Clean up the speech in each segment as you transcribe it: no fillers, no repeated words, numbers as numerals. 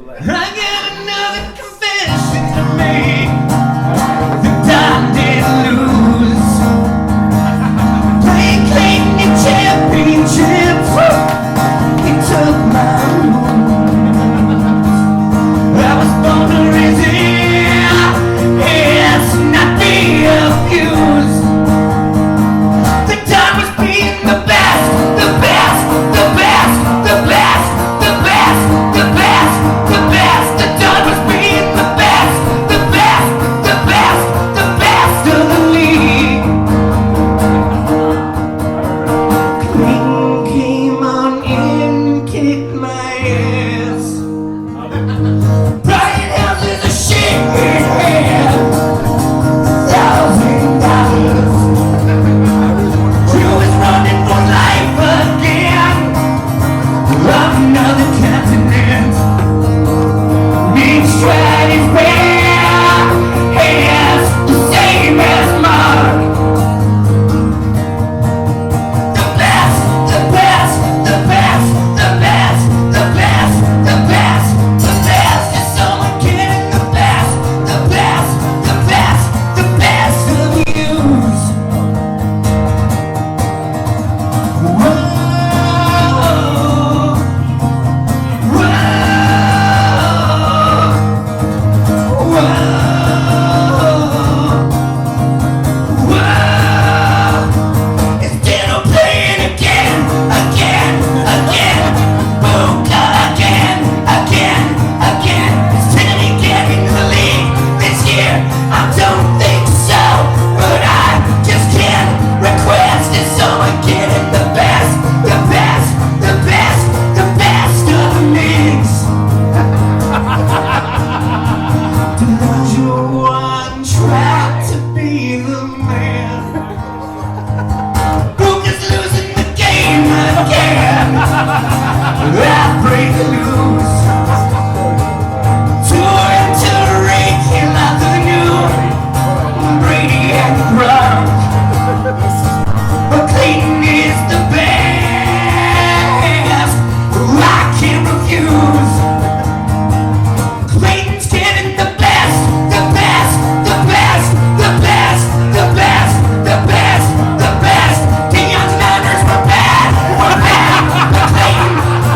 I got another confession to make. The time didn't lose. Playing Clayton in championships. He took my moves. I was born to resist. It's not the abuse. The time was being the best, the best, the best, the best, the best, the best, the best. The time was being the best, the best, the best, the best of the league. Clayton came on in and kicked my ass. Brian Helms is a shithead. $1,000. Drew is running for life again. On another continent. Mean Strat is bad. Hands the same as Mark. The best, the best, the best, the best, the best, the best, the best. Is someone getting the best, the best, the best, the best of yous? Whoa, whoa, whoa, whoa. It's Dino playing again, again, again. Boomka again, again, again. Is Timmy getting the lead this year? I don't think so, but I just can't request. Is someone getting the best, the best, the best, the best of the mix? Does your one try to be the man? Luke is losing the game again. I break loose. Tour into Reiki like the new Brady and Brown. But Clayton is the best. I can't refuse. Clayton's getting the best, the best, the best, the best, the best, the best, the best. Deion's Niners were bad, but Clayton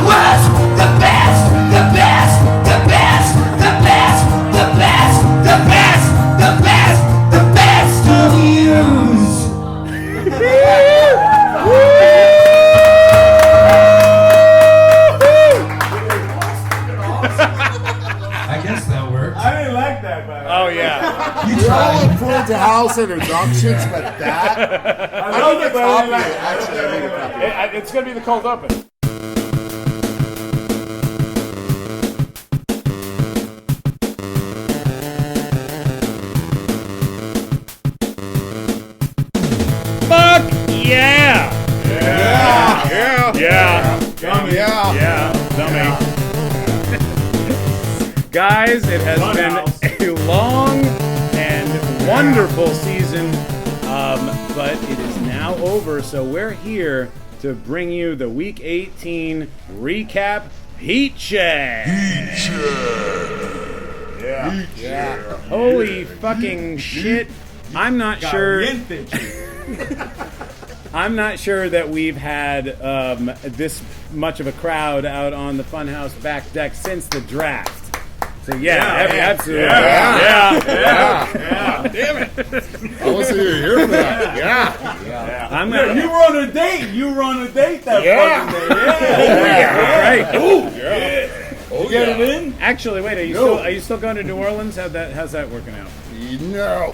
was the best, the best, the best, the best, the best, the best, the best, the best of yous. I guess that worked. I didn't like that, man. Oh yeah. You all look forward to house introductions, but that I love it, but I copy didn't like it. it. Actually, I need to copy it. It's gonna be the cold open. Fuck yeah! Yeah. Dummy. Yeah, dummy. Guys, it has been a long and wonderful season, but it is now over, so we're here to bring you the Week 18 recap Heat Check. Yeah. Holy fucking shit. I'm not sure that we've had this much of a crowd out on the Funhouse back deck since the draft. So absolutely. Yeah. Damn it. I wasn't even here for that. Yeah. I'm Yeah, gonna, you were on a date. You were on a date that Yeah. fucking day. right. Oh, Get it in? Actually, wait. Are you still going to New Orleans? How's that working out? No.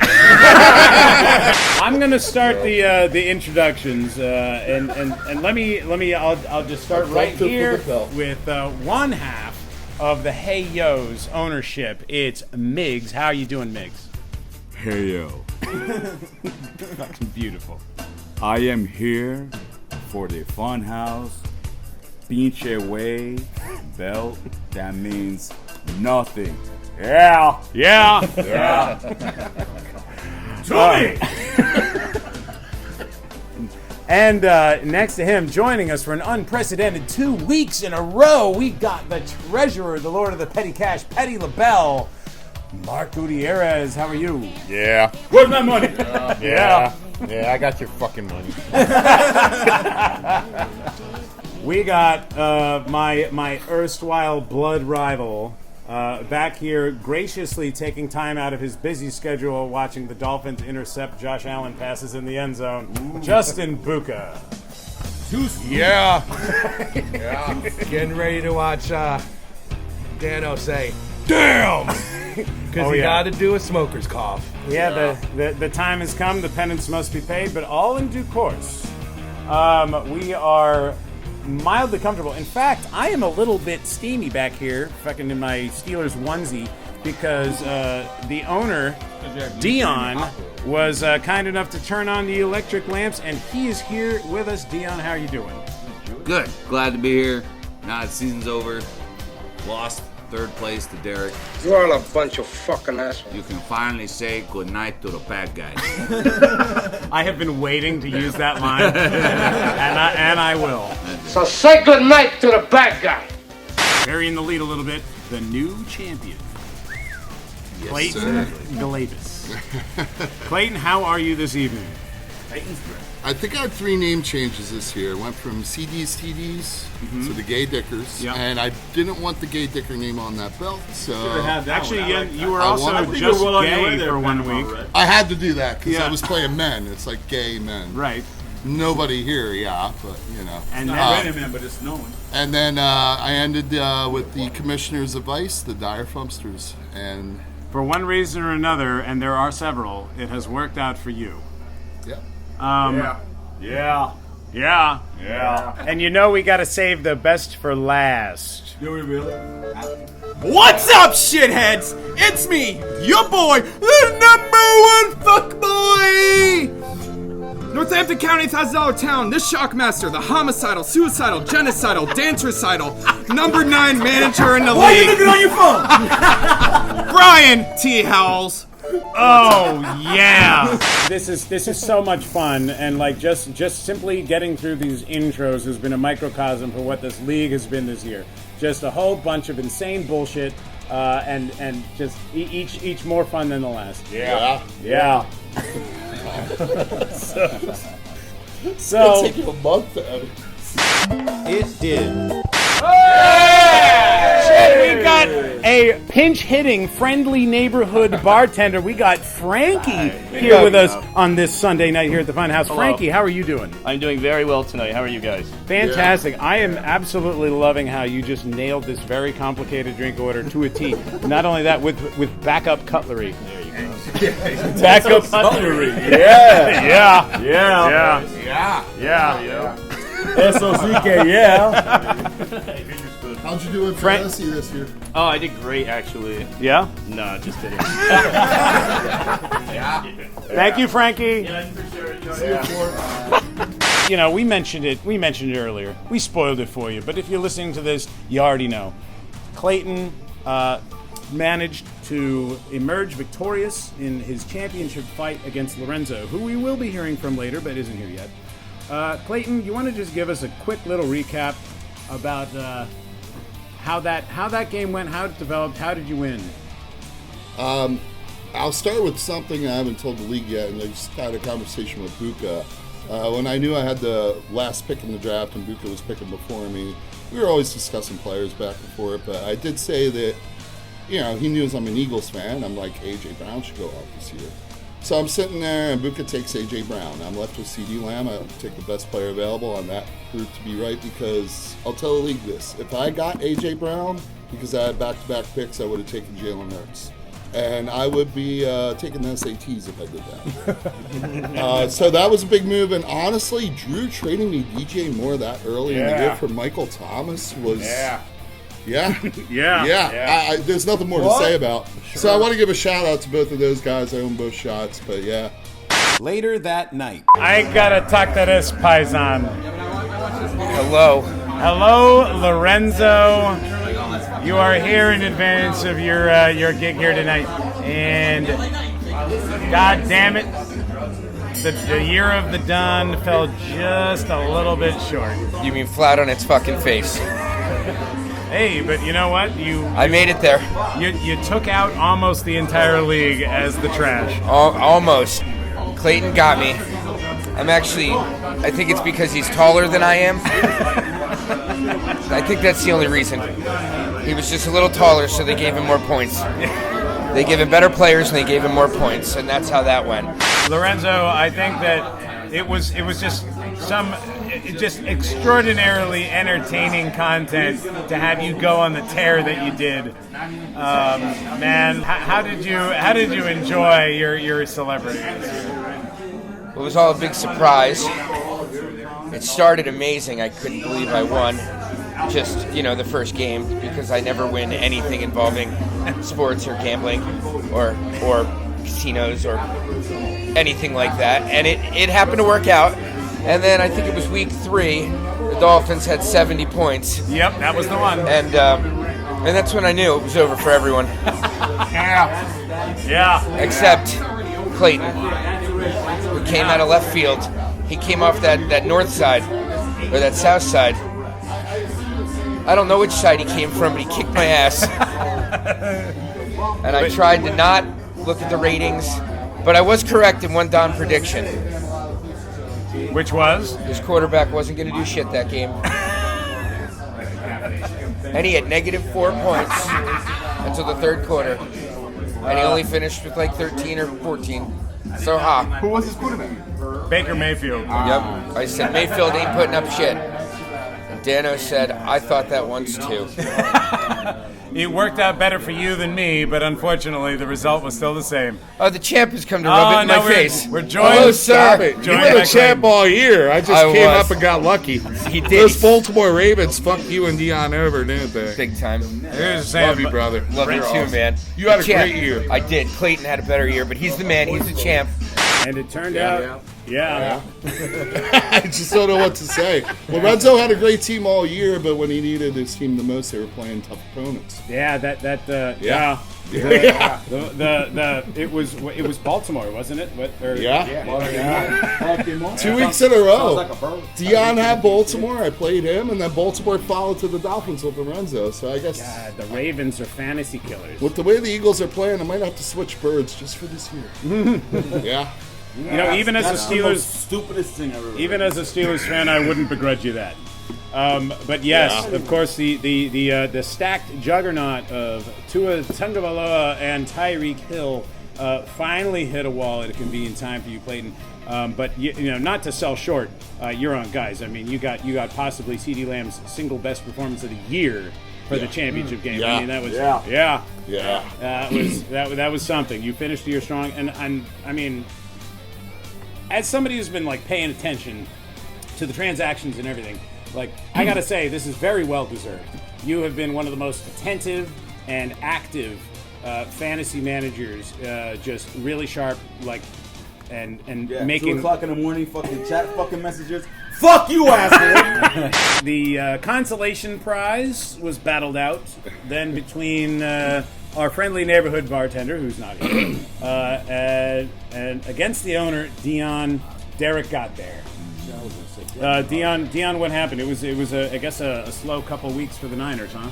I'm gonna start the introductions and I'll just start right here with one half of the Hey Yo's ownership. It's Miggs. How are you doing, Miggs? Hey yo, Fucking beautiful. I am here for the Funhouse Pinche Way belt. That means nothing. Yeah. To me! And next to him, joining us for an unprecedented 2 weeks in a row, we got the treasurer, the lord of the petty cash, Petty LaBelle, Mark Gutierrez. How are you? Yeah. Where's my money? Yeah. Yeah, I got your fucking money. We got my erstwhile blood rival back here, graciously taking time out of his busy schedule watching the Dolphins intercept Josh Allen passes in the end zone. Justin Buca. Yeah. Yeah. Getting ready to watch Dano say, "Damn!" Because he got to do a smoker's cough. Yeah, the time has come. The penance must be paid, but all in due course. We are mildly comfortable. In fact, I am a little bit steamy back here, fucking in my Steelers onesie, because the owner, Dion, was kind enough to turn on the electric lamps, and he is here with us. Dion, how are you doing? Good. Glad to be here. Now the season's over. Lost third place to Derek. You all a bunch of fucking assholes. You can finally say goodnight to the bad guys. I have been waiting to use that line, and I will. So say goodnight to the bad guy. Burying the lead a little bit, the new champion, Clayton Galabus. Clayton, how are you this evening? I think I had 3 name changes this year. I went from CD's TDs to the Gay Dickers, Yep. and I didn't want the Gay Dicker name on that belt, so Actually, you were I also wanted- just gay for 1 week. I had to do that because Yeah. I was playing men. It's like gay men. Right. Nobody here, yeah, but you know. And Not ready, man, but it's known. And then I ended with the Commissioners of Vice, the Dire Funksters, and for one reason or another, and there are several, it has worked out for you. yeah. Yeah. And you know we got to save the best for last. Do we really? What's up, shitheads? It's me, your boy, the #1 fuckboy! Northampton County's $1,000 town, this shockmaster, the homicidal, suicidal, genocidal, dancercidal, #9 manager in the Why are you league, looking on your phone? Brian T. Howells. Oh yeah. This is so much fun, and like just simply getting through these intros has been a microcosm for what this league has been this year. Just a whole bunch of insane bullshit, and just each more fun than the last. Yeah. Yeah. So Take you a month to edit. it did. We got a pinch-hitting, friendly neighborhood bartender. We got Frankie here with us on this Sunday night here at the Funhouse. Frankie, how are you doing? I'm doing very well tonight. How are you guys? Fantastic. I am absolutely loving how you just nailed this very complicated drink order to a T. Not only that, with backup cutlery. There you go. Backup cutlery. Yeah. S-O-C-K, yeah. How'd you do in Frank- fantasy this year? Oh, I did great, actually. Yeah? No, just kidding. Thank you, Frankie. Yeah, for sure. You know, we mentioned it earlier. We spoiled it for you, but if you're listening to this, you already know. Clayton managed to emerge victorious in his championship fight against Lorenzo, who we will be hearing from later, but isn't here yet. Clayton, you want to just give us a quick little recap about how that game went, how it developed, how did you win? I'll start with something I haven't told the league yet, and I just had a conversation with Buka. When I knew I had the last pick in the draft and Buka was picking before me, we were always discussing players back and forth, but I did say that, you know, he knows I'm an Eagles fan. I'm like, A.J. Brown should go out this year. So I'm sitting there, and Buka takes A.J. Brown. I'm left with C.D. Lamb. I take the best player available, and that proved to be right because I'll tell the league this. If I got A.J. Brown, because I had back-to-back picks, I would have taken Jalen Hurts. And I would be taking the SATs if I did that. So that was a big move. And honestly, Drew trading me DJ Moore that early in the year for Michael Thomas was... Yeah. There's nothing more to say about. So I want to give a shout out to both of those guys. I own both shots, but yeah. Later that night. I gotta talk to this paisan. Hello. Hello, Lorenzo. You are here in advance of your gig here tonight, and God damn it, the year of the Don fell just a little bit short. You mean flat on its fucking face? Hey, but you know what? I made it there. You took out almost the entire league as the trash. Almost. Clayton got me. I think it's because he's taller than I am. I think that's the only reason. He was just a little taller, so they gave him more points. They gave him better players, and they gave him more points, and that's how that went. Lorenzo, I think that it was just just extraordinarily entertaining content to have you go on the tear that you did. Man, how did you enjoy your celebrity? It was all a big surprise. It started amazing. I couldn't believe I won. Just, the first game, because I never win anything involving sports or gambling or casinos or anything like that. And it happened to work out. And then I think it was week 3, the Dolphins had 70 points. Yep, that was the one. And that's when I knew it was over for everyone. Yeah. Except Clayton, who came out of left field. He came off that north side, or that south side. I don't know which side he came from, but he kicked my ass. And I tried to not look at the ratings, but I was correct in one Don prediction. Which was? His quarterback wasn't going to do shit that game. And he had -4 points until the third quarter. And he only finished with like 13 or 14. So, Who was his quarterback? Baker Mayfield. Yep. I said, Mayfield ain't putting up shit. And Dano said, I thought that once too. It worked out better for you than me, but unfortunately the result was still the same. Oh, the champ has come to rub it in my face. We're joined. Oh, sir. You were the champ all year. I just came up and got lucky. He did. Those Baltimore Ravens fucked you and Dion over, didn't they? Big time. Here's the Love you, brother. Love you too, man. You had a Champ. great year. I did. Clayton had a better year, but he's the man. He's the champ. And it turned out, yeah. I just don't know what to say. Lorenzo had a great team all year, but when he needed his team the most, they were playing tough opponents. Yeah, it was Baltimore, wasn't it? Yeah. 2 weeks in a row. Dion had Baltimore. I played him, and then Baltimore followed to the Dolphins with Lorenzo. So I guess the Ravens are fantasy killers. with the way the Eagles are playing, I might have to switch birds just for this year. Yeah. Even as a Steelers, stupidest thing ever. even as a Steelers fan, I wouldn't begrudge you that. But yes, of course, the stacked juggernaut of Tua Tagovailoa and Tyreek Hill finally hit a wall at a convenient time for you, Clayton. But not to sell short your own guys. I mean, you got possibly CeeDee Lamb's single best performance of the year for the championship game. Yeah. I mean, that was that was something. You finished the year strong, and I mean, as somebody who's been like paying attention to the transactions and everything, like I gotta say, this is very well deserved. You have been one of the most attentive and active fantasy managers, just really sharp, like, and making 2 o'clock in the morning, fucking chat, fucking messages. Fuck you, asshole. The consolation prize was battled out then between our friendly neighborhood bartender, who's not here, and against the owner, Dion. Derek got there. Dion, what happened? It was I guess a slow couple weeks for the Niners, huh?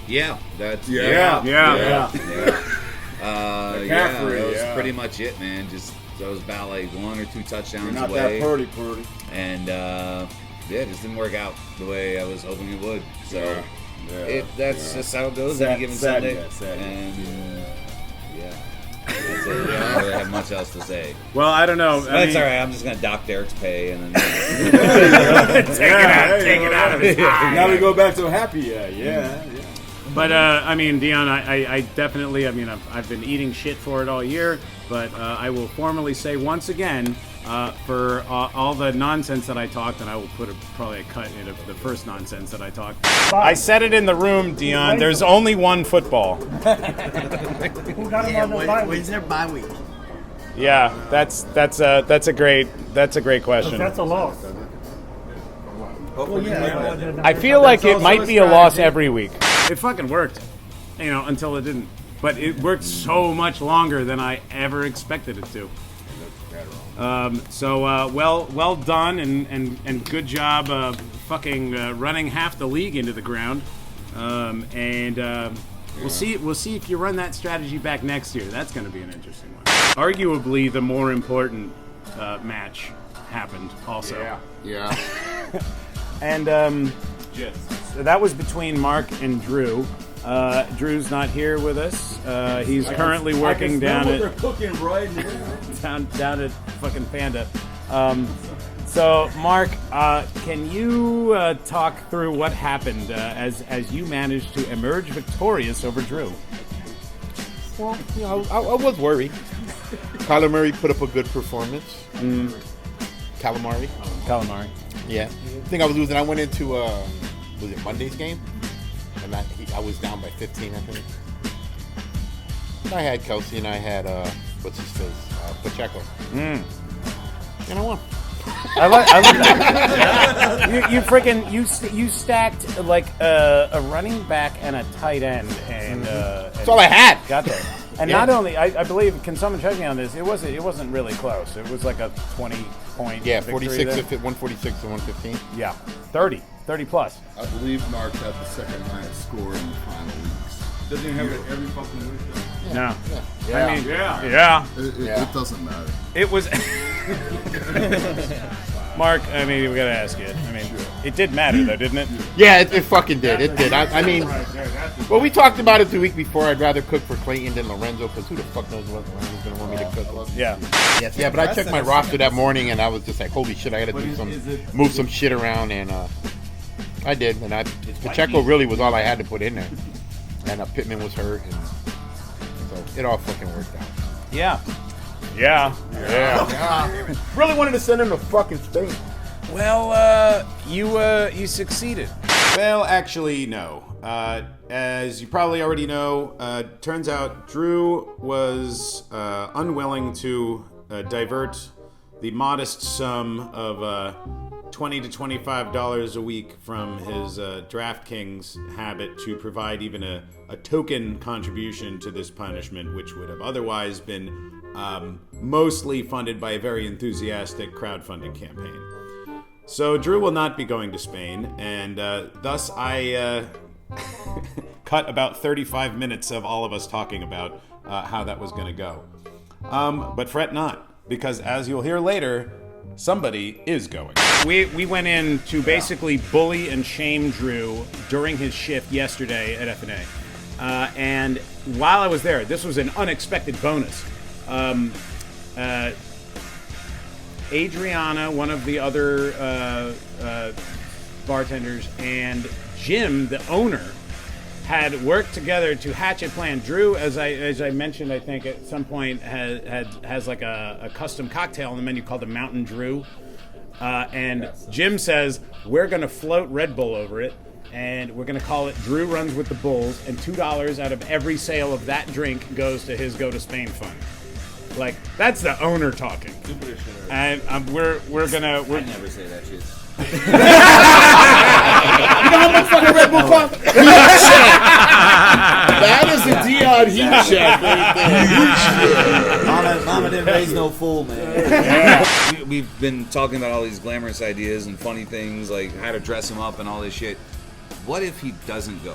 Yeah, that's yeah. That was pretty much it, man. Just that was about like 1 or 2 touchdowns Not away. that purdy. And it just didn't work out the way I was hoping it would. So that's just how it goes every given Sunday. And that's it. I don't really have much else to say. Well, I don't know. That's all right. I'm just gonna dock Derek's pay and then take it out of his eye. Now we go back to happy. Yeah. But I mean, Dion, I definitely. I mean, I've been eating shit for it all year, but I will formally say once again, for all the nonsense that I talked, and I will put probably a cut in of the first nonsense that I talked. I said it in the room, Dion. There's only one football. When's their bye week? Yeah, that's a great question. That's a loss. I feel like it might be a loss every week. It fucking worked, until it didn't. But it worked so much longer than I ever expected it to. Well done and good job fucking running half the league into the ground. We'll see if you run that strategy back next year. That's going to be an interesting one. Arguably the more important match happened also. Yeah. And so that was between Mark and Drew. Drew's not here with us. He's currently working down at cooking right now. down at fucking Panda. So Mark, can you talk through what happened as you managed to emerge victorious over Drew? Well, I was worried. Kyler Murray put up a good performance. Calamari. Yeah. I think I was losing. I went into was it Monday's game? And I was down by 15, I think. And I had Kelsey and I had what's his face? Pacheco. And I won. I like that. You stacked like a running back and a tight end, and that's all I had. Got there. And not only, I believe, can someone check me on this? It wasn't really close. It was like a 20-point. Yeah, victory 46 there. if it 146 to 115. Yeah, 30 plus. I believe Mark had the second highest score in the final weeks. Doesn't even have it every fucking week, though. No. Yeah. I mean, yeah. It doesn't matter. It was. Mark, I mean, we gotta ask you. I mean, it did matter though, didn't it? Yeah, it fucking did. It did. I mean, well, we talked about it the week before. I'd rather cook for Clayton than Lorenzo because who the fuck knows what Lorenzo's gonna want me to cook? Yeah. Yeah, but I checked my roster that morning and I was just like, holy shit, I gotta move some shit around, and I did. And Pacheco really was all I had to put in there, and Pittman was hurt, and so it all fucking worked out. Yeah. Really wanted to send him to fucking Spain. Well, you succeeded. Well, actually, no. As you probably already know, turns out Drew was unwilling to divert the modest sum of $20 to $25 a week from his DraftKings habit to provide even a token contribution to this punishment, which would have otherwise been mostly funded by a very enthusiastic crowdfunding campaign. So Drew will not be going to Spain, and thus I cut about 35 minutes of all of us talking about how that was going to go. But fret not, because as you'll hear later, somebody is going. We went in to basically bully and shame Drew during his shift yesterday at FNA. And while I was there, this was an unexpected bonus. Adriana, one of the other bartenders, and Jim, the owner, had worked together to hatch a plan. Drew, as I mentioned, I think at some point has like a custom cocktail on the menu called the Mountain Drew, and Jim says we're gonna float Red Bull over it, and we're gonna call it Drew Runs with the Bulls, and $2 out of every sale of that drink goes to his Go to Spain fund. Like, that's the owner talking. And we're gonna. I never say that shit. You know how much fucking Red Bull costs? That is a Dion heat check right there. Mama didn't raise no fool, man. We've been talking about all these glamorous ideas and funny things, like how to dress him up and all this shit. What if he doesn't go?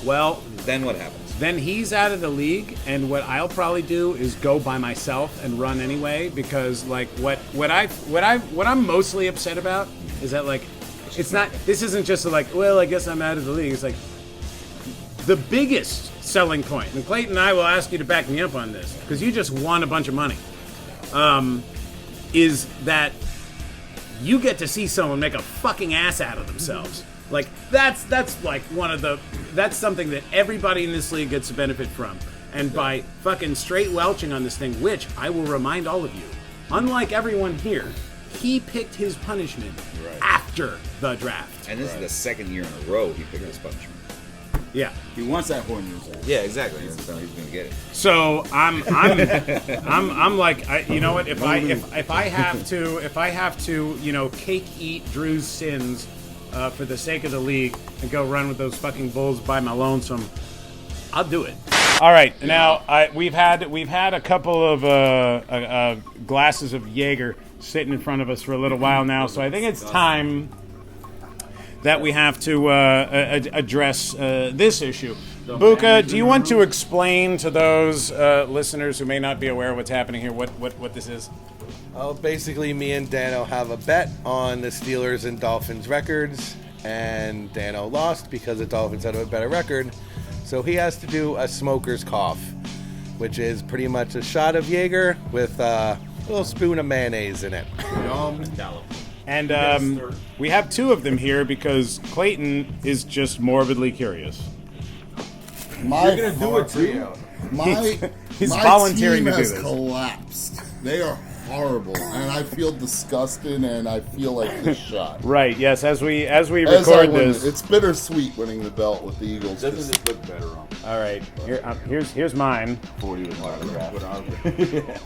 Well, then what happens? Then he's out of the league, and what I'll probably do is go by myself and run anyway, because like what I'm mostly upset about is that like it's not, this isn't just like, well, I guess I'm out of the league. It's like the biggest selling point, and Clayton and I will ask you to back me up on this because you just won a bunch of money, is that you get to see someone make a fucking ass out of themselves. Like, that's like that's something that everybody in this league gets a benefit from. And by fucking straight welching on this thing, which I will remind all of you, unlike everyone here, he picked his punishment after the draft. And this is the second year in a row he picked his punishment. Yeah. He wants that horn in his ass. Yeah, exactly. So he's gonna get it. So I'm like, you know what? If I have to, you know, cake eat Drew's sins for the sake of the league and go run with those fucking Bulls by my lonesome, I'll do it. All right, now we've had a couple of glasses of Jaeger sitting in front of us for a little while now, so I think it's time that we have to address this issue. Buka, do you want to explain to those listeners who may not be aware of what's happening here what this is? Well, basically, me and Dano have a bet on the Steelers and Dolphins records, and Dano lost because the Dolphins had a better record. So he has to do a smoker's cough, which is pretty much a shot of Jaeger with a little spoon of mayonnaise in it. And we have two of them here because Clayton is just morbidly curious. You're gonna do it too. He's my volunteering team to do has this. collapsed. They are horrible, and I feel disgusted, and I feel like this shot. Right. Yes. As we I record win, this, it's bittersweet winning the belt with the Eagles. Doesn't it look better on? all right. Here's mine. 40 was autographed.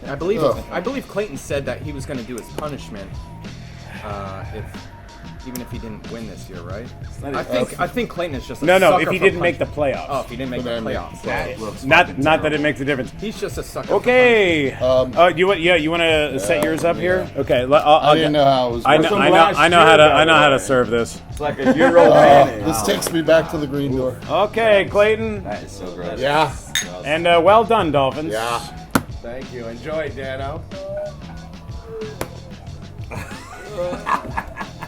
I believe Clayton said that he was going to do his punishment even if he didn't win this year, right? I think Clayton is just a No, sucker if he for didn't make the punishment. playoffs. Oh, if he didn't make the playoffs. Not that it makes a difference. He's just a sucker. Okay. You want to set yours up here? Okay. I didn't know how it was. I know how to serve this. It's like a Euro mayonnaise. This takes me back to the green door. Okay, Clayton. That is so gross. Yeah. And well done, Dolphins. Yeah. Thank you. Enjoy, Dano.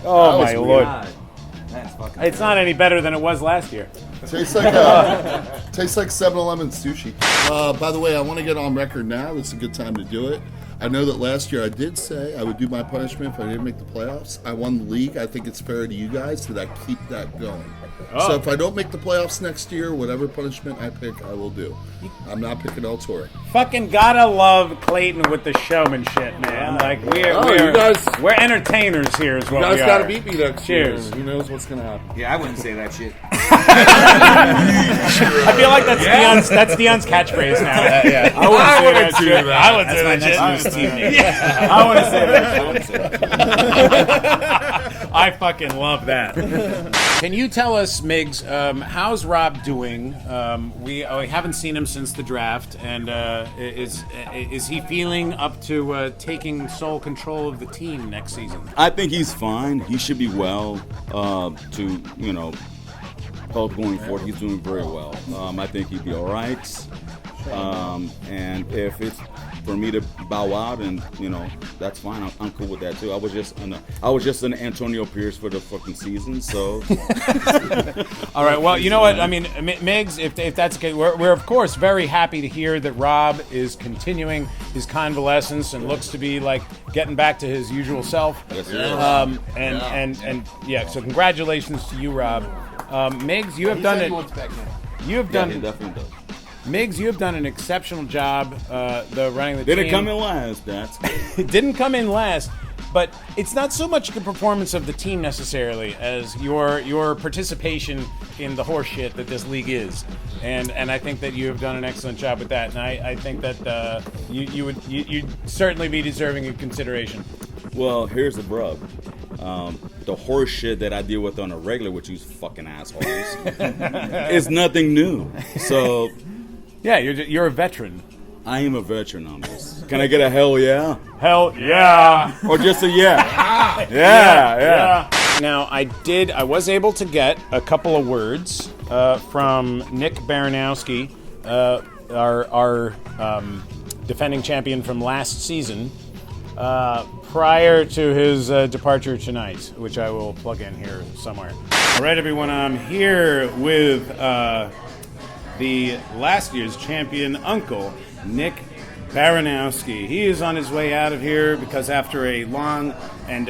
Oh my lord. That's fucking It's not any better than it was last year. Tastes like 7-Eleven sushi. By the way, I want to get on record now. This is a good time to do it. I know that last year I did say I would do my punishment if I didn't make the playoffs. I won the league. I think it's fair to you guys that I keep that going. Oh. So if I don't make the playoffs next year, whatever punishment I pick, I will do. I'm not picking El Toro. Fucking gotta love Clayton with the showmanship, man. Like we're entertainers here, is what we are. You guys gotta beat me next year. Cheers. Who knows what's gonna happen? Yeah, I wouldn't say that shit. I feel like that's Dion's catchphrase now. Yeah. I wouldn't say that. I wouldn't say that shit. I wouldn't say that. I fucking love that. Can you tell us, Miggs, how's Rob doing? We haven't seen him since the draft, and is he feeling up to taking sole control of the team next season? I think he's fine. He should be well to help going forward. He's doing very well. I think he'd be all right. And if it's for me to bow out, and that's fine. I'm cool with that too. I was just an Antonio Pierce for the fucking season. So. All right. Well, you know what? I mean, Miggs, if that's okay, we're of course very happy to hear that Rob is continuing his convalescence and looks to be like getting back to his usual self. Yes, and yeah. So congratulations to you, Rob. Miggs, you have done it. You have done. He definitely does. Miggs, you have done an exceptional job running the team. Didn't come in last, that's It didn't come in last, but it's not so much the performance of the team necessarily as your participation in the horse shit that this league is. And I think that you have done an excellent job with that. And I think that you'd certainly be deserving of consideration. Well, here's the rub. The horse shit that I deal with on a regular with you fucking assholes is nothing new. So... Yeah, you're a veteran. I am a veteran on this. Can I get a hell yeah? Hell yeah. Or just a yeah? Yeah. Now, I was able to get a couple of words from Nick Baranowski, our defending champion from last season, prior to his departure tonight, which I will plug in here somewhere. All right, everyone, I'm here with... the last year's champion uncle, Nick Baranowski. He is on his way out of here because after a long and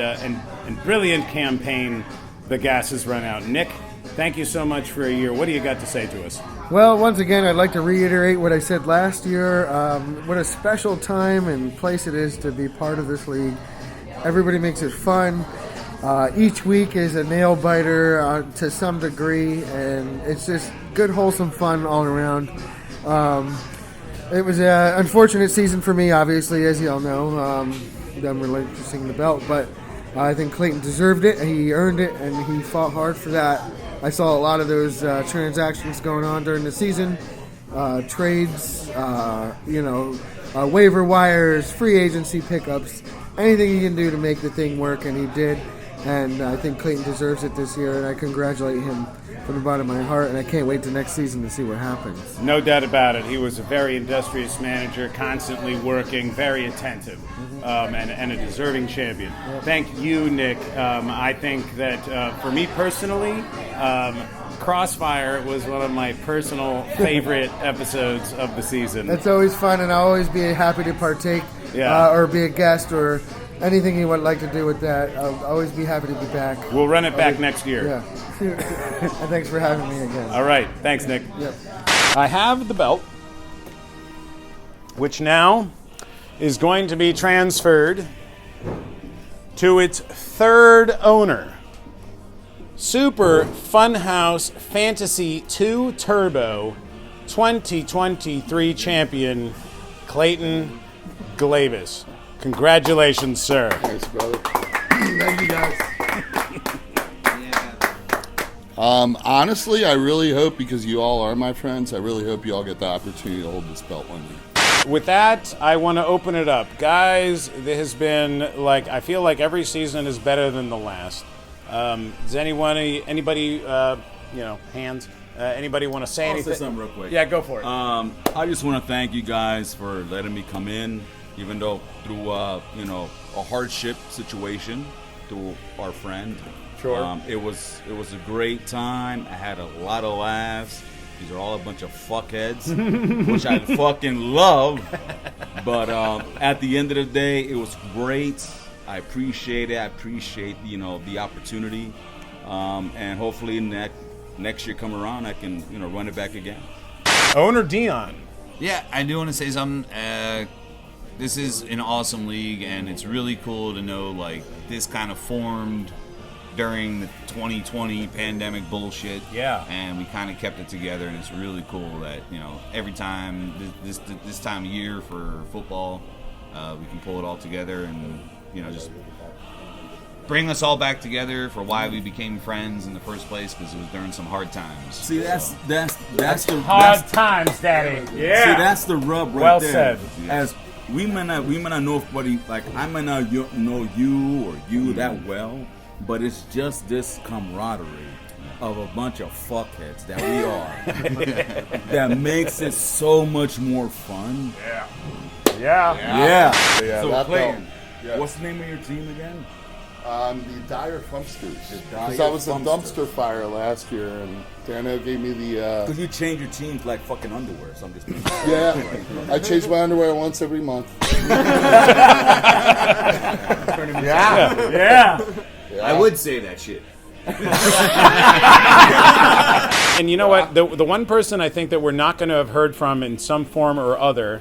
brilliant campaign, the gas has run out. Nick, thank you so much for a year. What do you got to say to us? Well, once again, I'd like to reiterate what I said last year. What a special time and place it is to be part of this league. Everybody makes it fun. Each week is a nail biter to some degree, and it's just good, wholesome fun all around. It was an unfortunate season for me, obviously, as you all know, them relinquishing the belt, but I think Clayton deserved it. He earned it, and he fought hard for that. I saw a lot of those transactions going on during the season, trades, waiver wires, free agency pickups, anything he can do to make the thing work, and he did. And I think Clayton deserves it this year, and I congratulate him from the bottom of my heart, and I can't wait to next season to see what happens. No doubt about it. He was a very industrious manager, constantly working, very attentive, and a deserving champion. Yep. Thank you, Nick. I think that for me personally, Crossfire was one of my personal favorite episodes of the season. It's always fun, and I'll always be happy to partake or be a guest or anything you would like to do with that. I'll always be happy to be back. We'll run it back next year. Yeah. And thanks for having me again. All right. Thanks, Nick. Yep. I have the belt, which now is going to be transferred to its third owner. Super Funhouse Fantasy 2 Turbo 2023 champion, Clayton Glavis. Congratulations, sir. Thanks, brother. Thank you, guys. Honestly, I really hope, because you all are my friends, I really hope you all get the opportunity to hold this belt one year. With that, I want to open it up. Guys, there has been, I feel like every season is better than the last. Does anybody, hands? Anybody want to say anything? I'll say something real quick. Yeah, go for it. I just want to thank you guys for letting me come in, even though through, a hardship situation through our friend. Sure. It was a great time. I had a lot of laughs. These are all a bunch of fuckheads, which I fucking love. But at the end of the day, it was great. I appreciate it. I appreciate the opportunity, and hopefully next year come around, I can run it back again. Owner Dion. Yeah, I do want to say something. This is an awesome league, and it's really cool to know this kind of formed during the 2020 pandemic bullshit. Yeah. And we kind of kept it together, and it's really cool that, every time, this time of year for football, we can pull it all together and, just bring us all back together for why we became friends in the first place, because it was during some hard times. See, that's the hard times, Daddy. Yeah. See, that's the rub right well there. Said. As we might not know everybody, I might not know you or you that well, but it's just this camaraderie of a bunch of fuckheads that we are that makes it so much more fun. Yeah. So Clayton, what's the name of your team again? The Dire Funksters. Because I was a dumpster fire last year, and Dano gave me the... Because you change your teams like fucking underwear, so I'm just... Yeah, I change my underwear once every month. Yeah. I would say that shit. And you know what? The one person I think that we're not going to have heard from in some form or other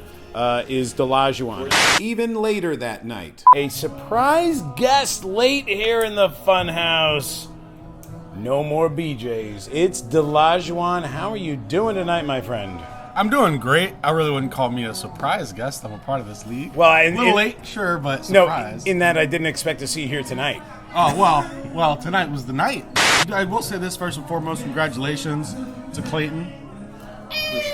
is Delajuan. Even later that night, a surprise guest late here in the Funhouse. No more BJs. It's Delajuan. How are you doing tonight, my friend? I'm doing great. I really wouldn't call me a surprise guest. I'm a part of this league. Well, a little late, sure, but surprise. No, in that I didn't expect to see you here tonight. Oh, well, tonight was the night. I will say this first and foremost, congratulations to Clayton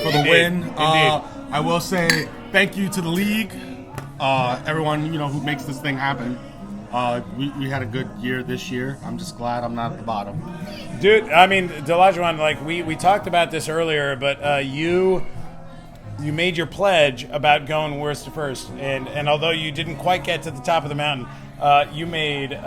for the win. I will say thank you to the league, everyone who makes this thing happen. We had a good year this year. I'm just glad I'm not at the bottom. Dude, I mean, Delajuan, we talked about this earlier, but you made your pledge about going worst to first, and although you didn't quite get to the top of the mountain, you made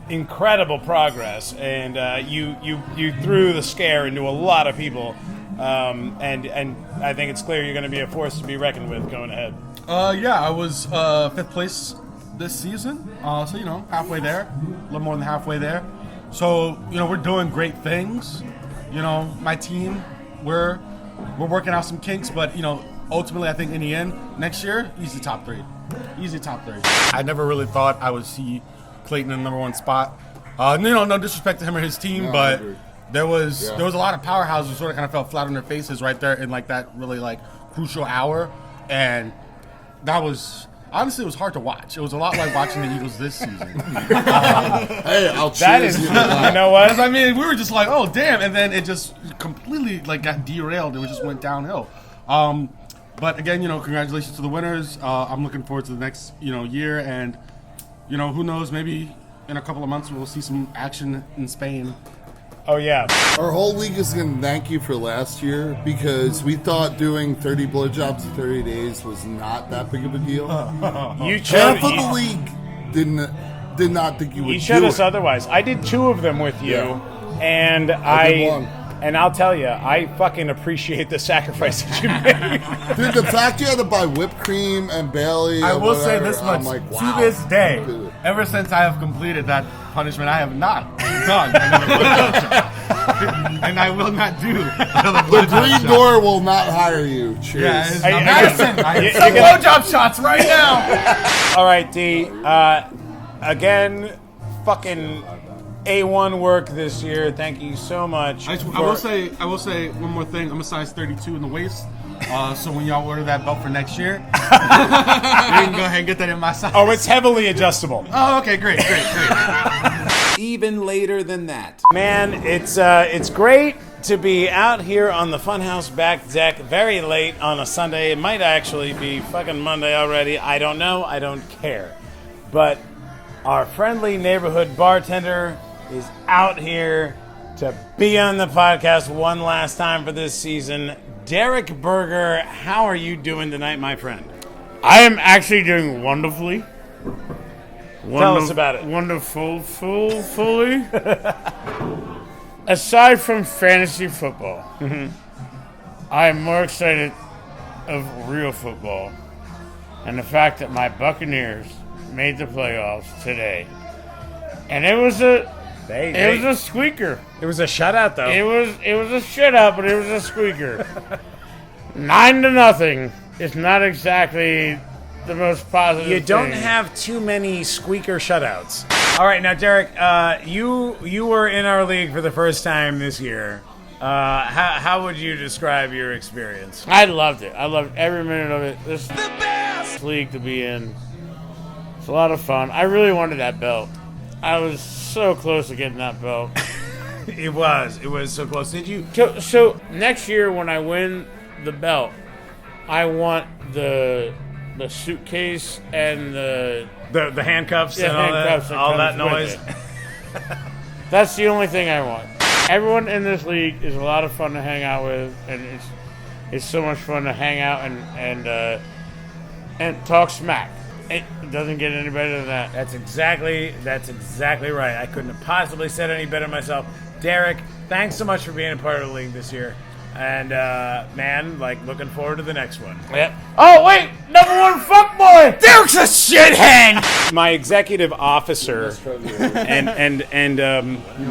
incredible progress, and you threw the scare into a lot of people, and I think it's clear you're going to be a force to be reckoned with going ahead. Yeah, I was 5th place this season, so halfway there, a little more than halfway there. So we're doing great things. My team, we're working out some kinks, but ultimately I think in the end next year, easy top three. I never really thought I would see Clayton in the number one spot. No disrespect to him or his team, but there was a lot of powerhouses who sort of kind of fell flat on their faces right there in that really crucial hour, and that was. honestly, it was hard to watch. It was a lot like watching the Eagles this season. Hey, I'll That cheers is, you to that. you know what? Because I mean, we were just like, oh damn, and then it just completely like got derailed. It just went downhill. But again, congratulations to the winners. I'm looking forward to the next year, and who knows, maybe in a couple of months we'll see some action in Spain. Oh yeah. Our whole league is going to thank you for last year because we thought doing 30 blowjobs in 30 days was not that big of a deal. Half of the league did not think you would do it. You showed us otherwise. I did 2 of them with you, and I did 1. And I'll tell you, I fucking appreciate the sacrifice that you made. Dude, the fact you had to buy whipped cream and Bailey. I and will say whatever, this much: I'm like, wow. to this day, Dude. ever since I have completed that punishment, I have not done another blowjob shot. And I will not do another The blowjob Green shot. Door will not hire you. Cheers. Yeah, it's Madison. I have some blowjob shots right now. All right, D. Again, fucking A1 work this year. Thank you so much. I will say one more thing. I'm a size 32 in the waist. So when y'all order that belt for next year, you can go ahead and get that in my size. Oh, it's heavily adjustable. Oh, okay, great. Even later than that. Man, it's great to be out here on the Funhouse back deck very late on a Sunday. It might actually be fucking Monday already. I don't know. I don't care. But our friendly neighborhood bartender is out here to be on the podcast one last time for this season. Derek Berger, how are you doing tonight, my friend? I am actually doing wonderfully. Tell us about it. Fully. Aside from fantasy football, I am more excited of real football and the fact that my Buccaneers made the playoffs today. And it was a squeaker. It was a shutout, though. It was a shutout, but it was a squeaker. 9-0. It's not exactly the most positive. You don't thing. have too many squeaker shutouts. All right, now Derek, you were in our league for the first time this year. How would you describe your experience? I loved it. I loved every minute of it. This is the best league to be in. It's a lot of fun. I really wanted that belt. I was so close to getting that belt. It was so close. Did you? So next year when I win the belt, I want the suitcase and the handcuffs and handcuffs all that noise. That's the only thing I want. Everyone in this league is a lot of fun to hang out with, and it's so much fun to hang out and talk smack. It doesn't get any better than that. That's exactly right. I couldn't have possibly said any better myself. Derek, thanks so much for being a part of the league this year. And, man, looking forward to the next one. Yep. Oh, wait! #1 fuckboy! Derek's a shithead! My executive officer and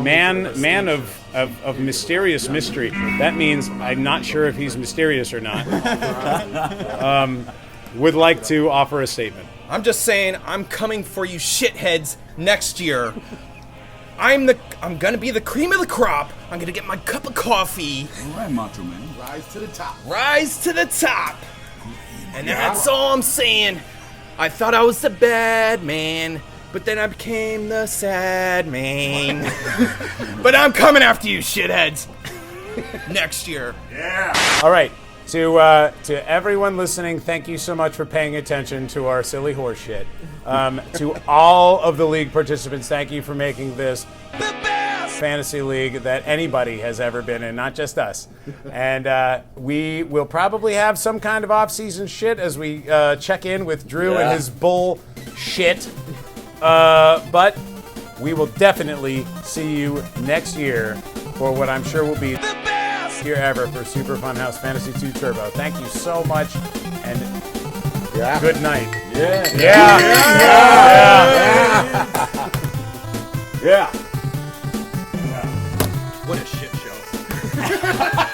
man of mysterious mystery. That means I'm not sure if he's mysterious or not. Would like to offer a statement. I'm just saying, I'm coming for you shitheads next year. I'm gonna be the cream of the crop. I'm gonna get my cup of coffee. All right, Macho Man. Rise to the top. Rise to the top. And that's all I'm saying. I thought I was the bad man, but then I became the sad man. But I'm coming after you shitheads next year. Yeah. All right. To everyone listening, thank you so much for paying attention to our silly horse shit. To all of the league participants, thank you for making this the best fantasy league that anybody has ever been in, not just us. And we will probably have some kind of off-season shit as we check in with Drew and his bull shit. But we will definitely see you next year for what I'm sure will be the best year ever for Super Funhouse Fantasy 2 Turbo. Thank you so much, and good night. What a shit show.